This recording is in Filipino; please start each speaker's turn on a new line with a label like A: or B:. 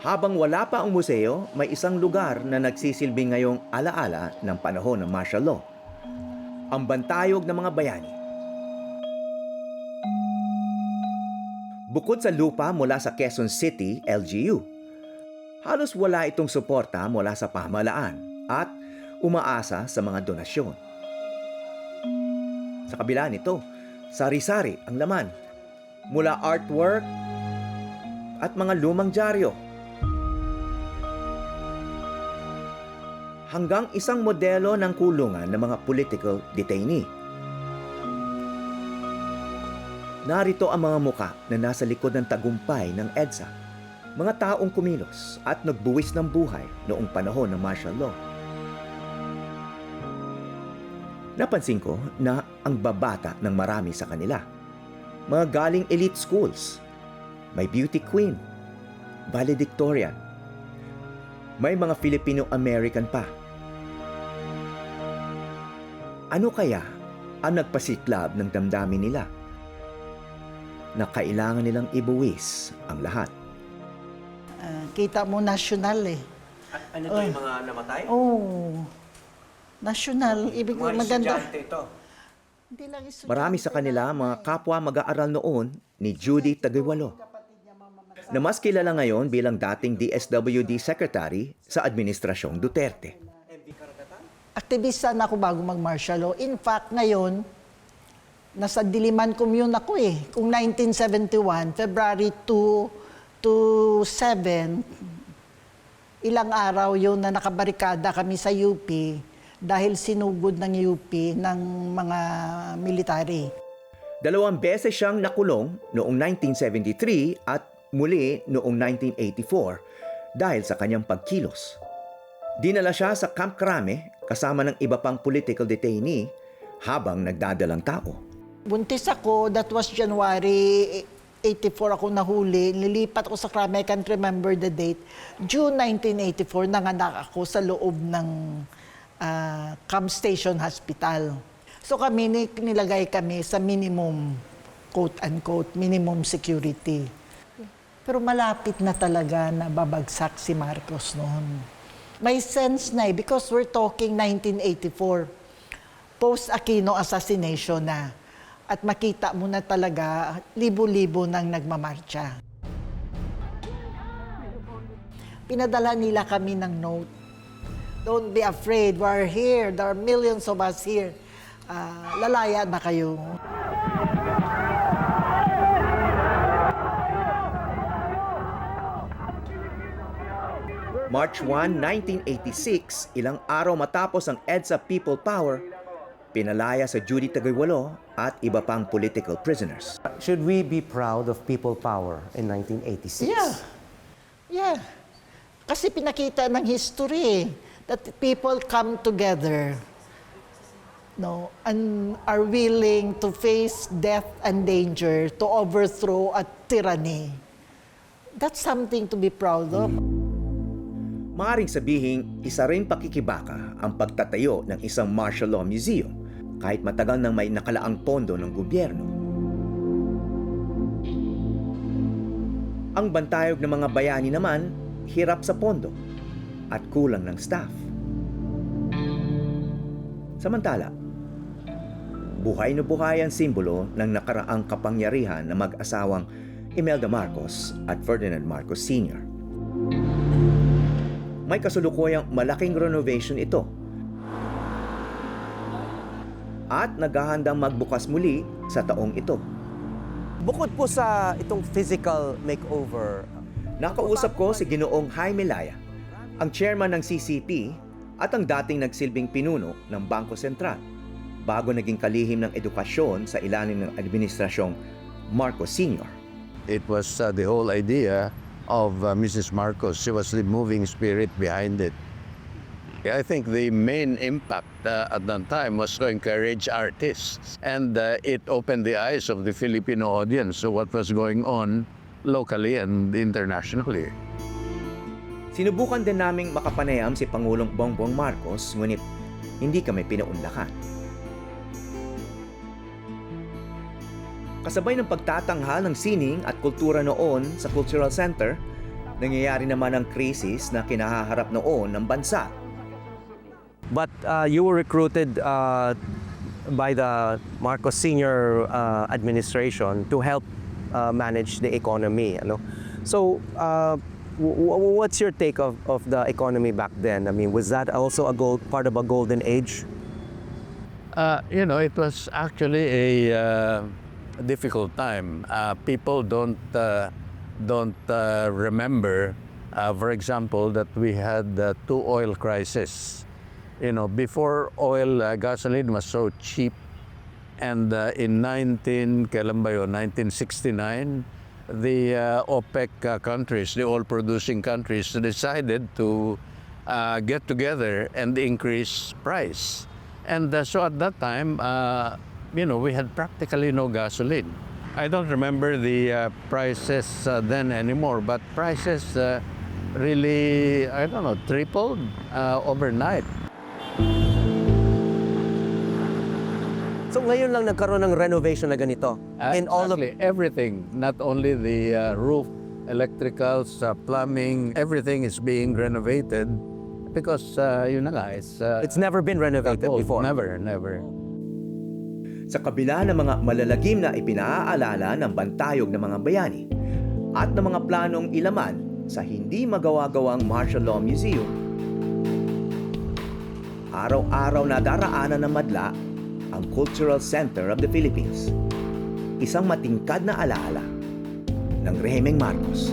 A: Habang wala pa ang museo, may isang lugar na nagsisilbing ngayong alaala ng panahon ng martial law. Ang Bantayog ng mga Bayani. Bukod sa lupa mula sa Quezon City, LGU, halos wala itong suporta mula sa pamahalaan at umaasa sa mga donasyon. Sa kabila nito, sari-sari ang laman mula artwork at mga lumang dyaryo hanggang isang modelo ng kulungan ng mga political detainee. Narito ang mga muka na nasa likod ng tagumpay ng EDSA, mga taong kumilos at nagbuwis ng buhay noong panahon ng martial law. Napansin ko na ang babata ng marami sa kanila. Mga galing elite schools, may beauty queen, valedictorian, may mga Filipino-American pa. Ano kaya ang nagpasiklab ng damdamin nila na kailangan nilang ibuwis ang lahat?
B: Kita mo national eh.
A: Ano to yung mga namatay?
B: Oh, national. Ibig maganda.
A: Ito.
B: Hindi lang estudyante.
A: Marami sa kanila mga kapwa mag-aaral noon ni Judy Tagaywalo, na mas kilala ngayon bilang dating DSWD Secretary sa Administrasyong Duterte.
B: Aktivista na ako bago mag-martial law. In fact, ngayon, nasa Diliman Commune ako eh. Kung 1971, February 2 to 7, ilang araw yun na nakabarikada kami sa UP dahil sinugod ng UP ng mga military.
A: 2 beses siyang nakulong noong 1973 at muli noong 1984 dahil sa kanyang pagkilos. Dinala siya sa Camp Crame kasama ng iba pang political detainee habang nagdadalang tao.
B: Buntis ako, that was January 84 ako nahuli. Lilipat ako sa Crame, I can't remember the date. June 1984, nanganak ako sa loob ng Camp Station Hospital. So kami, nilagay kami sa minimum, quote-unquote, minimum security. Pero malapit na talaga na babagsak si Marcos noon. May sense na eh, because we're talking 1984, post-Aquino assassination na. At makita mo na talaga, libo-libo nang nagmamarcha. Pinadala nila kami ng note. Don't be afraid, we're here. There are millions of us here. Lalaya na kayo.
A: March 1, 1986, ilang araw matapos ang EDSA People Power, pinalaya sa Judy Tagaywalo at iba pang political prisoners.
C: Should we be proud of people power in 1986?
B: Yeah. Kasi pinakita ng history that people come together, no, and are willing to face death and danger to overthrow a tyranny. That's something to be proud of.
A: Maaring sabihing isa rin pakikibaka ang pagtatayo ng isang martial law museum kahit matagal nang may nakalaang pondo ng gobyerno. Ang Bantayog ng mga Bayani naman, hirap sa pondo at kulang ng staff. Samantala, buhay na buhay ang simbolo ng nakaraang kapangyarihan ng mag-asawang Imelda Marcos at Ferdinand Marcos Sr. May kasulukuyang malaking renovation ito at naghahandang magbukas muli sa taong ito.
C: Bukod po sa itong physical makeover,
A: Nakausap ko si Ginoong Jaime Laya, ang chairman ng CCP at ang dating nagsilbing pinuno ng Bangko Sentral bago naging kalihim ng edukasyon sa ilalim ng administrasyong Marcos Sr.
D: It was the whole idea of Mrs. Marcos. She was the moving spirit behind it. I think the main impact at that time was to encourage artists, and it opened the eyes of the Filipino audience to what was going on locally and internationally.
A: Sinubukan din naming makapanayam si Pangulong Bongbong Marcos, ngunit hindi kami pinaunlakan. Kasabay ng pagtatanghal ng sining at kultura noon sa Cultural Center, Nangyayari naman ang krisis na kinahaharap noon ng bansa.
C: But you were recruited by the Marcos Senior administration to help manage the economy. Ano? So, what's your take of the economy back then? I mean, was that also part of a golden age?
D: It was actually a difficult time. People don't remember, for example, that we had two oil crises. Before oil, gasoline was so cheap, and in 1969, the OPEC countries, the oil-producing countries, decided to get together and increase price. And so at that time, we had practically no gasoline. I don't remember the prices then anymore, but prices really, tripled overnight.
C: So ngayon lang nagkaroon ng renovation na ganito. In all of
D: Everything, not only the roof, electricals, plumbing, everything is being renovated because
C: it's never been renovated before.
D: Never.
A: Sa kabila ng mga malalagim na ipinaaalala ng bantayog ng mga bayani at ng mga planong ilaman sa hindi magawa-gawang Martial Law Museum, araw-araw na daraanan ng madla ang Cultural Center of the Philippines, isang matingkad na alaala ng Rehimeng Marcos.